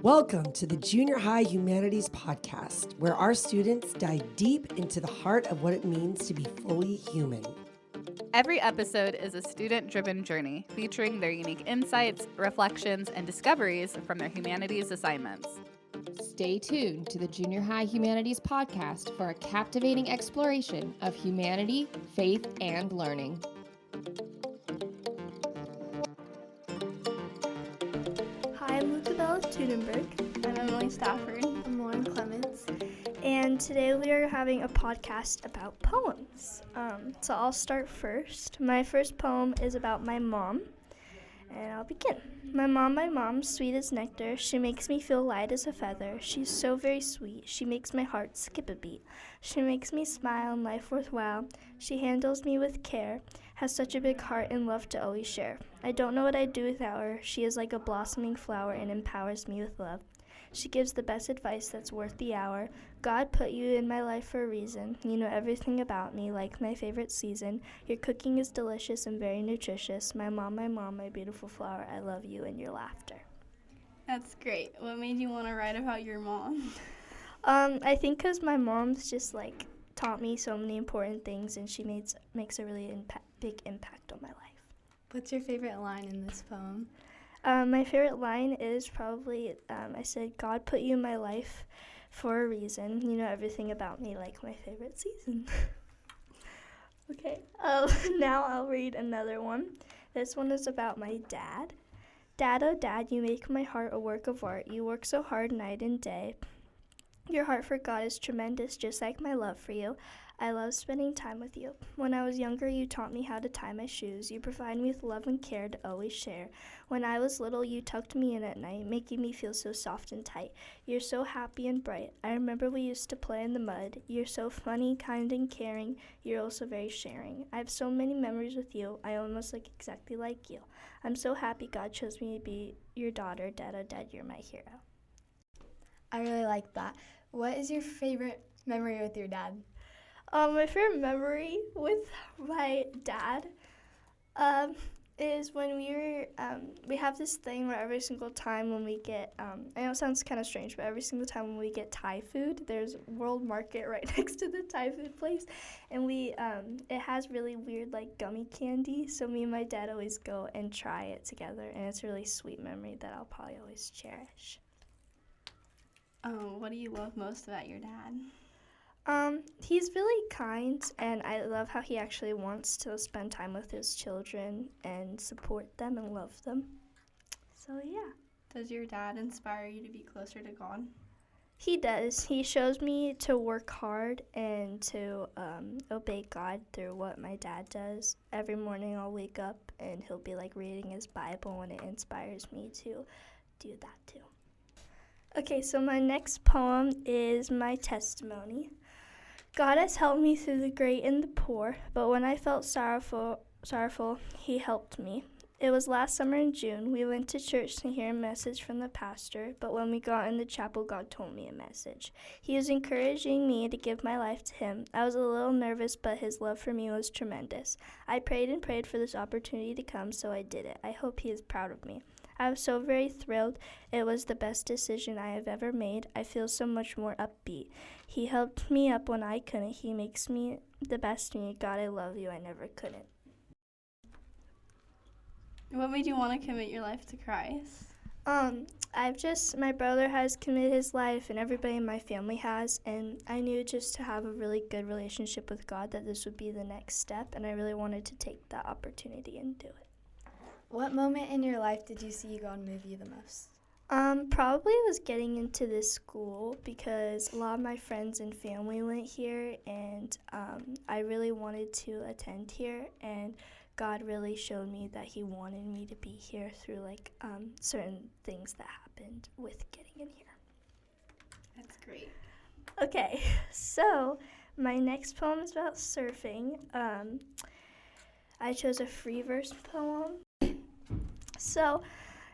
Welcome to the Junior High Humanities Podcast, where our students dive deep into the heart of what it means to be fully human. Every episode is a student-driven journey featuring their unique insights, reflections, and discoveries from their humanities assignments. Stay tuned to the Junior High Humanities Podcast for a captivating exploration of humanity, faith, and learning. Hi, I'm LucaBella Tudenberg. I'm Emily Stafford. I'm Lauren Clements. And today we are having a podcast about poems. So I'll start first. My first poem is about my mom, and I'll begin. My mom, sweet as nectar. She makes me feel light as a feather. She's so very sweet. She makes my heart skip a beat. She makes me smile and life worthwhile. She handles me with care. Has such a big heart and love to always share. I don't know what I'd do without her. She is like a blossoming flower and empowers me with love. She gives the best advice that's worth the hour. God put you in my life for a reason. You know everything about me, like my favorite season. Your cooking is delicious and very nutritious. My mom, my beautiful flower, I love you and your laughter. That's great. What made you want to write about your mom? I think because my mom's just taught me so many important things, and she makes a really big impact on my life. What's your favorite line in this poem? My favorite line is probably, I said, God put you in my life for a reason. You know everything about me, like my favorite season. Okay, now I'll read another one. This one is about my dad. Dad, oh dad, you make my heart a work of art. You work so hard night and day. Your heart for God is tremendous, just like my love for you. I love spending time with you. When I was younger, you taught me how to tie my shoes. You provide me with love and care to always share. When I was little, you tucked me in at night, making me feel so soft and tight. You're so happy and bright. I remember we used to play in the mud. You're so funny, kind, and caring. You're also very sharing. I have so many memories with you. I almost look exactly like you. I'm so happy God chose me to be your daughter. Dad, oh dad, you're my hero. I really like that. What is your favorite memory with your dad? My favorite memory with my dad is when we have this thing where every single time when we get, I know it sounds kind of strange, but every single time when we get Thai food, there's World Market right next to the Thai food place, and it has really weird gummy candy, so me and my dad always go and try it together, and it's a really sweet memory that I'll probably always cherish. What do you love most about your dad? He's really kind, and I love how he actually wants to spend time with his children and support them and love them. So, yeah. Does your dad inspire you to be closer to God? He does. He shows me to work hard and to obey God through what my dad does. Every morning I'll wake up and he'll be reading his Bible, and it inspires me to do that too. Okay, so my next poem is my testimony. God has helped me through the great and the poor, but when I felt sorrowful, he helped me. It was last summer in June. We went to church to hear a message from the pastor, but when we got in the chapel, God told me a message. He was encouraging me to give my life to him. I was a little nervous, but his love for me was tremendous. I prayed and prayed for this opportunity to come, so I did it. I hope he is proud of me. I was so very thrilled. It was the best decision I have ever made. I feel so much more upbeat. He helped me up when I couldn't. He makes me the best me. God, I love you. I never couldn't. What made you want to commit your life to Christ? My brother has committed his life, and everybody in my family has, and I knew just to have a really good relationship with God that this would be the next step, and I really wanted to take that opportunity and do it. What moment in your life did you see God move you the most? Probably was getting into this school because a lot of my friends and family went here, and I really wanted to attend here, and God really showed me that he wanted me to be here through certain things that happened with getting in here. That's great. Okay, so my next poem is about surfing. I chose a free verse poem. So,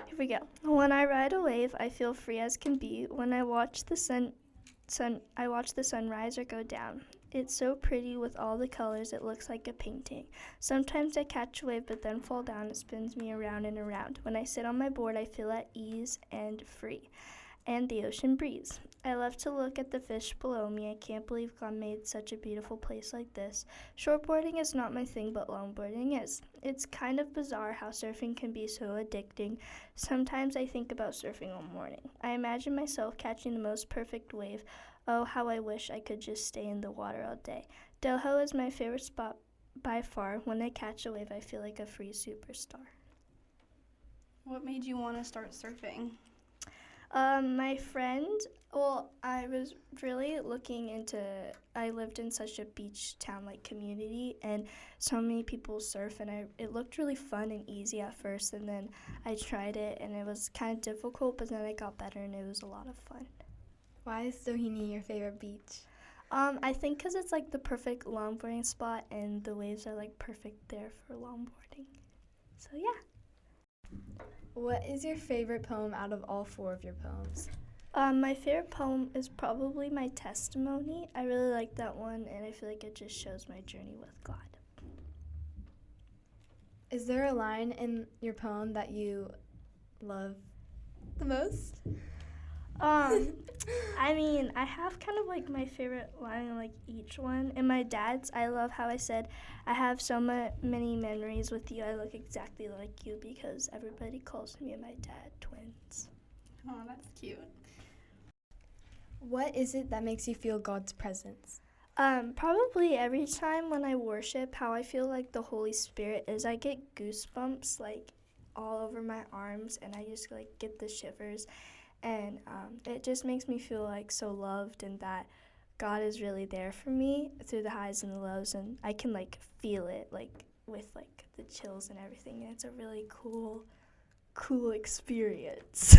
here we go. When I ride a wave, I feel free as can be. When I watch the sun rise or go down. It's so pretty with all the colors, it looks like a painting. Sometimes I catch a wave but then fall down. It spins me around and around. When I sit on my board, I feel at ease and free. and the ocean breeze. I love to look at the fish below me. I can't believe God made such a beautiful place like this. Shortboarding is not my thing, but longboarding is. It's kind of bizarre how surfing can be so addicting. Sometimes I think about surfing all morning. I imagine myself catching the most perfect wave. Oh, how I wish I could just stay in the water all day. Delho is my favorite spot by far. When I catch a wave, I feel like a free superstar. What made you want to start surfing? My friend, I was really looking into, I lived in such a beach town like community, and so many people surf, and it looked really fun and easy at first, and then I tried it, and it was kind of difficult, but then I got better, and it was a lot of fun. Why is Doheny your favorite beach? I think because it's like the perfect longboarding spot, and the waves are like perfect there for longboarding. So yeah. What is your favorite poem out of all 4 of your poems? My favorite poem is probably my testimony. I really like that one, and I feel like it just shows my journey with God. Is there a line in your poem that you love the most? I mean, I have kind of like my favorite line in like each one. In my dad's, I love how I said, I have so many memories with you. I look exactly like you because everybody calls me and my dad twins. Oh, that's cute. What is it that makes you feel God's presence? Probably every time when I worship, how I feel like the Holy Spirit is, I get goosebumps like all over my arms, and I just like get the shivers. And it just makes me feel like so loved, and that God is really there for me through the highs and the lows, and I can like feel it like with like the chills and everything, and it's a really cool experience.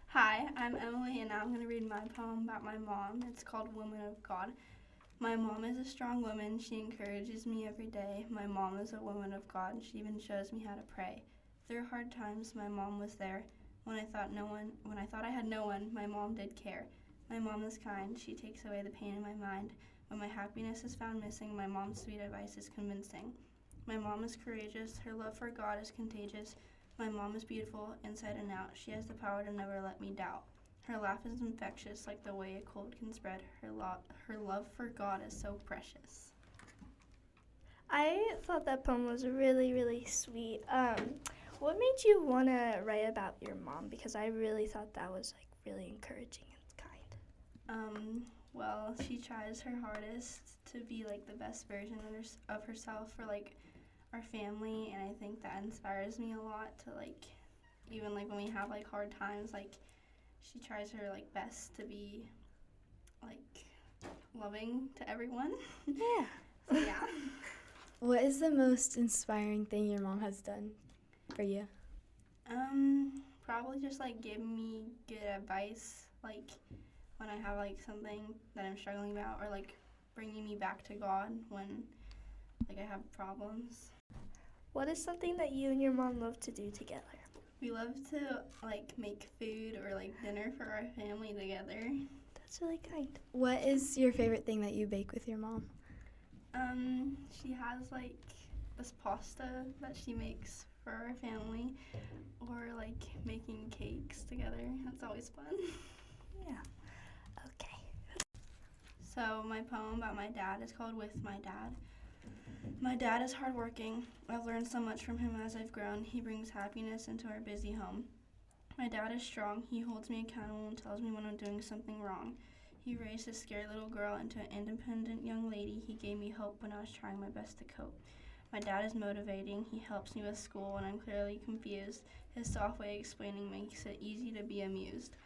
Hi, I'm Emily, and now I'm going to read my poem about my mom. It's called Woman of God. My mom is a strong woman. She encourages me every day. My mom is a woman of God. She even shows me how to pray. Through hard times, my mom was there. When I thought I had no one, my mom did care. My mom is kind. She takes away the pain in my mind. When my happiness is found missing, my mom's sweet advice is convincing. My mom is courageous. Her love for God is contagious. My mom is beautiful, inside and out. She has the power to never let me doubt. Her laugh is infectious, like the way a cold can spread. Her love for God is so precious. I thought that poem was really, really sweet. What made you want to write about your mom? Because I really thought that was like really encouraging and kind. Well, she tries her hardest to be like the best version of herself for like our family, and I think that inspires me a lot to like, even like when we have like hard times, like she tries her like best to be like loving to everyone. Yeah. So yeah. What is the most inspiring thing your mom has done for you? Probably just like giving me good advice, like when I have like something that I'm struggling about, or like bringing me back to God when like I have problems. What is something that you and your mom love to do together? We love to like make food or like dinner for our family together. That's really kind. What is your favorite thing that you bake with your mom? She has like this pasta that she makes for our family, or like making cakes together. That's always fun. Yeah. Okay. So my poem about my dad is called With My Dad. My dad is hardworking. I've learned so much from him as I've grown. He brings happiness into our busy home. My dad is strong. He holds me accountable and tells me when I'm doing something wrong. He raised a scared little girl into an independent young lady. He gave me hope when I was trying my best to cope. My dad is motivating. He helps me with school when I'm clearly confused. His soft way of explaining makes it easy to be amused.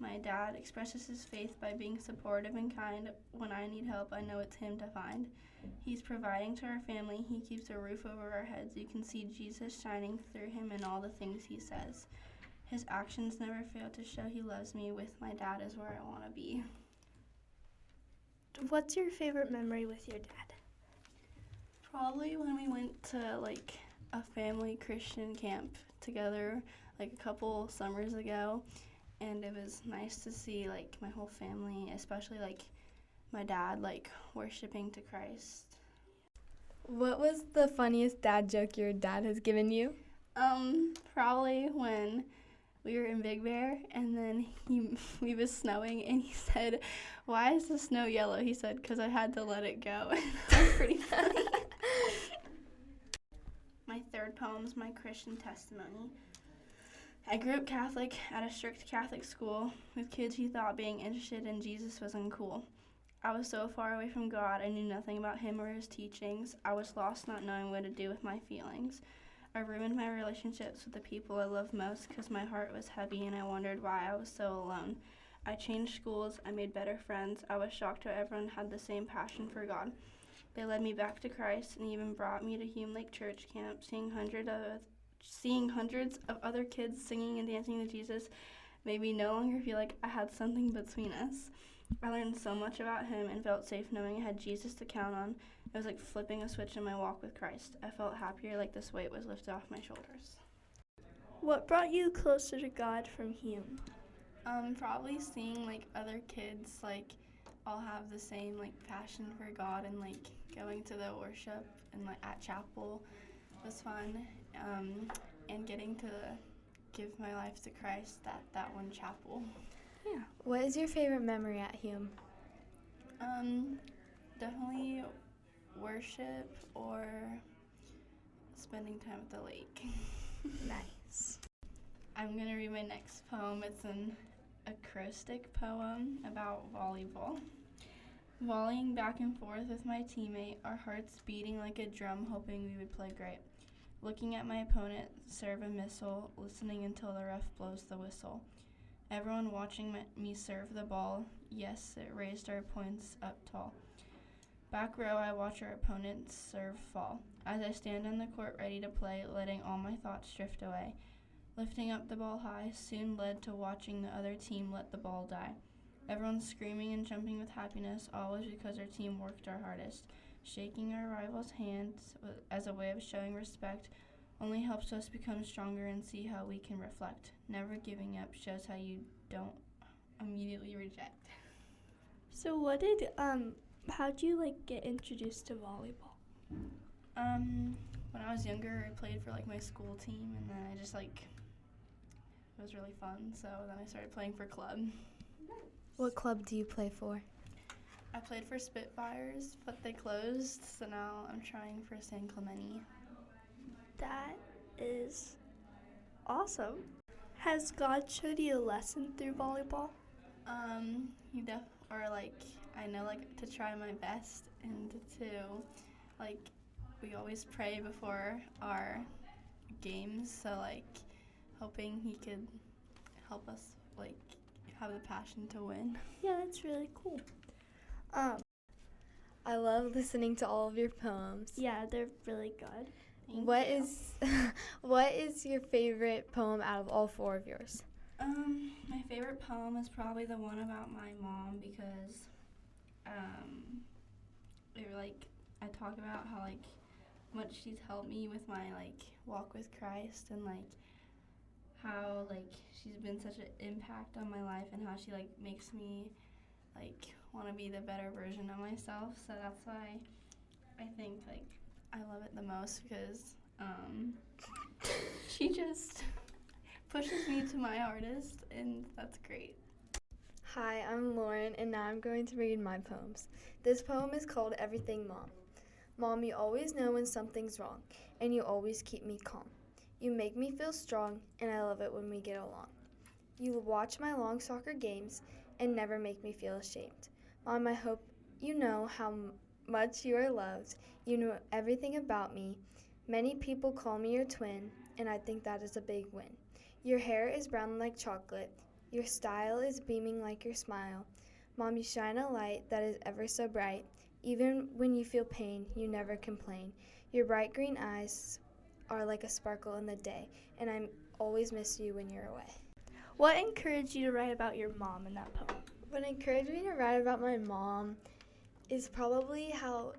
My dad expresses his faith by being supportive and kind. When I need help, I know it's him to find. He's providing to our family. He keeps a roof over our heads. You can see Jesus shining through him in all the things he says. His actions never fail to show he loves me. With my dad is where I want to be. What's your favorite memory with your dad? Probably when we went to like a family Christian camp together like a couple summers ago, and it was nice to see like my whole family, especially like my dad, like worshiping to Christ. What was the funniest dad joke your dad has given you? Probably when we were in Big Bear, and then we was snowing, and he said, "Why is the snow yellow?" He said, "Because I had to let it go." That was pretty funny. My third poem is my Christian testimony. I grew up Catholic at a strict Catholic school with kids who thought being interested in Jesus was uncool. I was so far away from God, I knew nothing about him or his teachings. I was lost, not knowing what to do with my feelings. I ruined my relationships with the people I loved most because my heart was heavy and I wondered why I was so alone. I changed schools, I made better friends. I was shocked how everyone had the same passion for God. They led me back to Christ and even brought me to Hume Lake Church Camp. Seeing hundreds of other kids singing and dancing to Jesus made me no longer feel like I had something between us. I learned so much about him and felt safe knowing I had Jesus to count on. It was like flipping a switch in my walk with Christ. I felt happier, like this weight was lifted off my shoulders. What brought you closer to God from Hume? Probably seeing like other kids like all have the same like passion for God, and like going to the worship and like at chapel was fun, and getting to give my life to Christ at that one chapel. Yeah. What is your favorite memory at Hume? Definitely worship or spending time at the lake. Nice. I'm gonna read my next poem. It's an acrostic poem about volleyball. Volleying back and forth with my teammate, our hearts beating like a drum, hoping we would play great. Looking at my opponent serve a missile, listening until the ref blows the whistle. Everyone watching me serve the ball, yes, it raised our points up tall. Back row, I watch our opponents serve fall. As I stand on the court ready to play, letting all my thoughts drift away. Lifting up the ball high soon led to watching the other team let the ball die. Everyone screaming and jumping with happiness, always because our team worked our hardest. Shaking our rivals' hands as a way of showing respect only helps us become stronger and see how we can reflect. Never giving up shows how you don't immediately reject. So how'd you get introduced to volleyball? When I was younger, I played for my school team, and then I just it was really fun, so then I started playing for club. What club do you play for? I played for Spitfires, but they closed, so now I'm trying for San Clemente. That is awesome. Has God showed you a lesson through volleyball? I know to try my best, and to we always pray before our games, so hoping he could help us have the passion to win. Yeah, that's really cool. I love listening to all of your poems. Yeah, they're really good. What is your favorite poem out of all four of yours? My favorite poem is probably the one about my mom, because I talk about how much she's helped me with my walk with Christ, and how she's been such an impact on my life, and how she makes me want to be the better version of myself. So that's why I think I love it the most, because she just pushes me to my hardest, and that's great. Hi, I'm Lauren, and now I'm going to read my poems. This poem is called Everything Mom. Mom, you always know when something's wrong, and you always keep me calm. You make me feel strong, and I love it when we get along. You watch my long soccer games and never make me feel ashamed. Mom, I hope you know how much you are loved. You know everything about me. Many people call me your twin, and I think that is a big win. Your hair is brown like chocolate. Your style is beaming like your smile. Mom, you shine a light that is ever so bright. Even when you feel pain, you never complain. Your bright green eyes are like a sparkle in the day, and I always miss you when you're away. What encouraged you to write about your mom in that poem? What encouraged me to write about my mom is probably how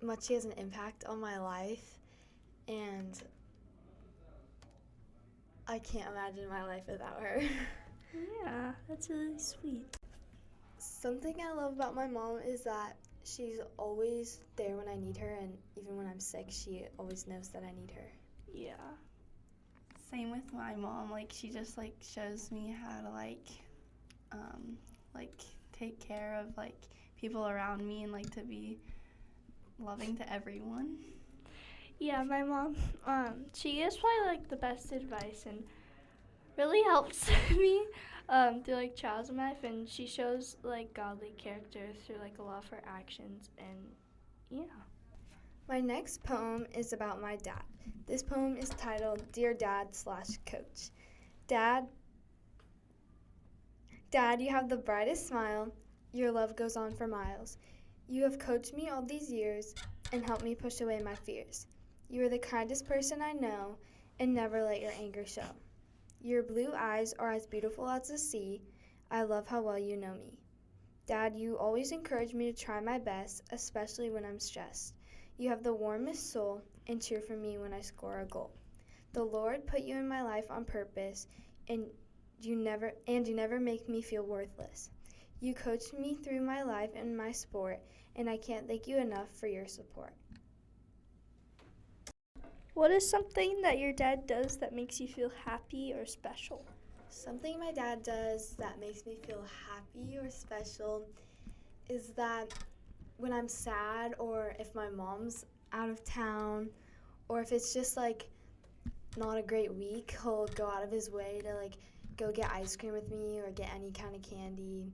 much she has an impact on my life, and I can't imagine my life without her. Yeah, that's really sweet. Something I love about my mom is that she's always there when I need her, and even when I'm sick, she always knows that I need her. Yeah. Same with my mom. Like, she just, like, shows me how to, take care of, like, people around me and, like, to be loving to everyone. Yeah, my mom, she gives probably, like, the best advice and really helps me through, like, trials in life. And she shows, like, godly character through, like, a lot of her actions. And, yeah. My next poem is about my dad. This poem is titled Dear Dad/Coach. Dad, you have the brightest smile. Your love goes on for miles. You have coached me all these years and helped me push away my fears. You are the kindest person I know and never let your anger show. Your blue eyes are as beautiful as the sea. I love how well you know me. Dad, you always encourage me to try my best, especially when I'm stressed. You have the warmest soul and cheer for me when I score a goal. The Lord put you in my life on purpose, and you never make me feel worthless. You coached me through my life and my sport, and I can't thank you enough for your support. What is something that your dad does that makes you feel happy or special? Something my dad does that makes me feel happy or special is that when I'm sad, or if my mom's out of town, or if it's just like not a great week, he'll go out of his way to like go get ice cream with me or get any kind of candy,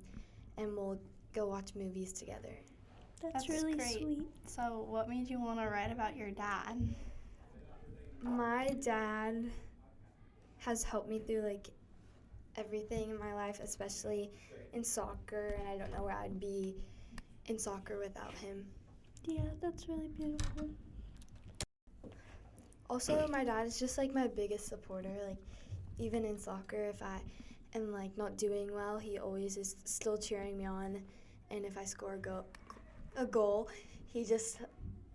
and we'll go watch movies together. That's really great. sweet. So what made you want to write about your dad? My dad has helped me through like everything in my life, especially in soccer, and I don't know where I'd be in soccer without him. Yeah, that's really beautiful. Also, my dad is just like my biggest supporter. Like, even in soccer, if I am like not doing well, he always is still cheering me on. And if I score a goal, he just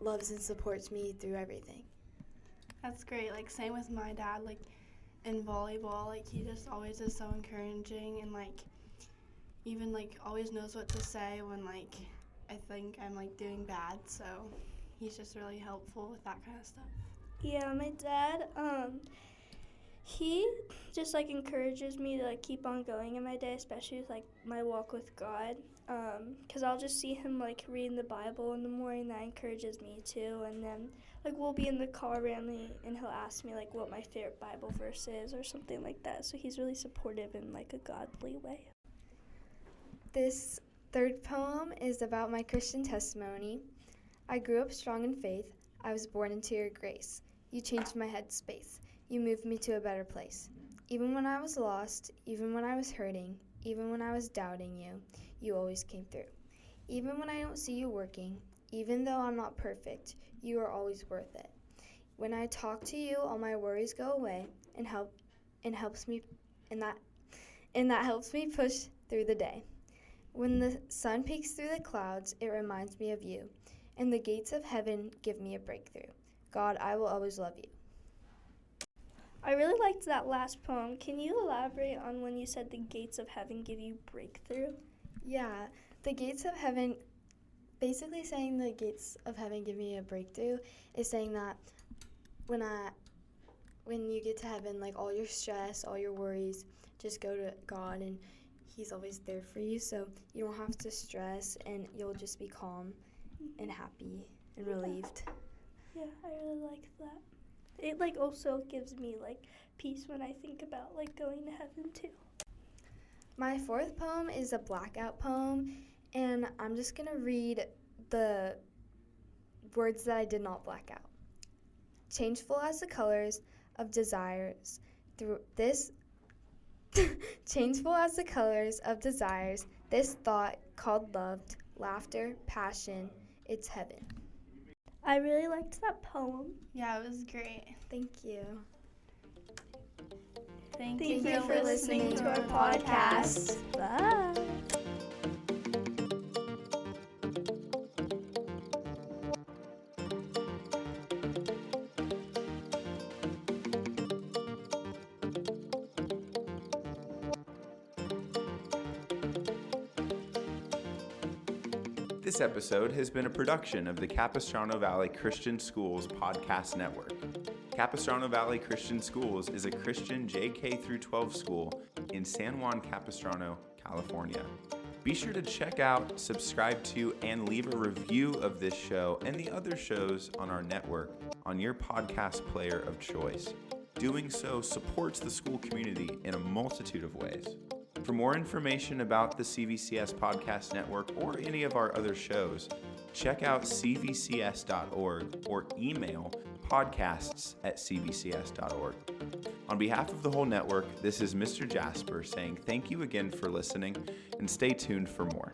loves and supports me through everything. That's great. Like, same with my dad. Like, in volleyball, like, he just always is so encouraging, and like even like always knows what to say when like I think I'm like doing bad. So he's just really helpful with that kind of stuff. Yeah, my dad, he just like encourages me to like keep on going in my day, especially with like my walk with God. 'Cause I'll just see him like reading the Bible in the morning. That encourages me too. And then like we'll be in the car randomly, and he'll ask me like what my favorite Bible verse is or something like that. So he's really supportive in like a godly way. This third poem is about my Christian testimony. I grew up strong in faith. I was born into your grace. You changed my headspace. You moved me to a better place. Even when I was lost, even when I was hurting, even when I was doubting you, you always came through. Even when I don't see you working, even though I'm not perfect, you are always worth it. When I talk to you, all my worries go away and that helps me push through the day. When the sun peeks through the clouds, it reminds me of you, and the gates of heaven give me a breakthrough. God, I will always love you. I really liked that last poem. Can you elaborate on when you said the gates of heaven give you breakthrough? Yeah, the gates of heaven, basically saying the gates of heaven give me a breakthrough is saying that when you get to heaven, like all your stress, all your worries, just go to God, and He's always there for you, so you don't have to stress, and you'll just be calm and happy and relieved. Yeah, I really like that. It like also gives me like peace when I think about like going to heaven too. My fourth poem is a blackout poem, and I'm just going to read the words that I did not black out. Changeful as the colors of desires, changeful as the colors of desires, this thought called loved, laughter, passion, it's heaven. I really liked that poem. Yeah, it was great. Thank you. Thank you you for listening to our podcast. Bye. This episode has been a production of the Capistrano Valley Christian Schools Podcast Network. Capistrano Valley Christian Schools is a Christian JK through 12 school in San Juan Capistrano, California. Be sure to check out, subscribe to, and leave a review of this show and the other shows on our network on your podcast player of choice. Doing so supports the school community in a multitude of ways. For more information about the CVCS Podcast Network or any of our other shows, check out cvcs.org or email podcasts@cvcs.org. On behalf of the whole network, this is Mr. Jasper saying thank you again for listening and stay tuned for more.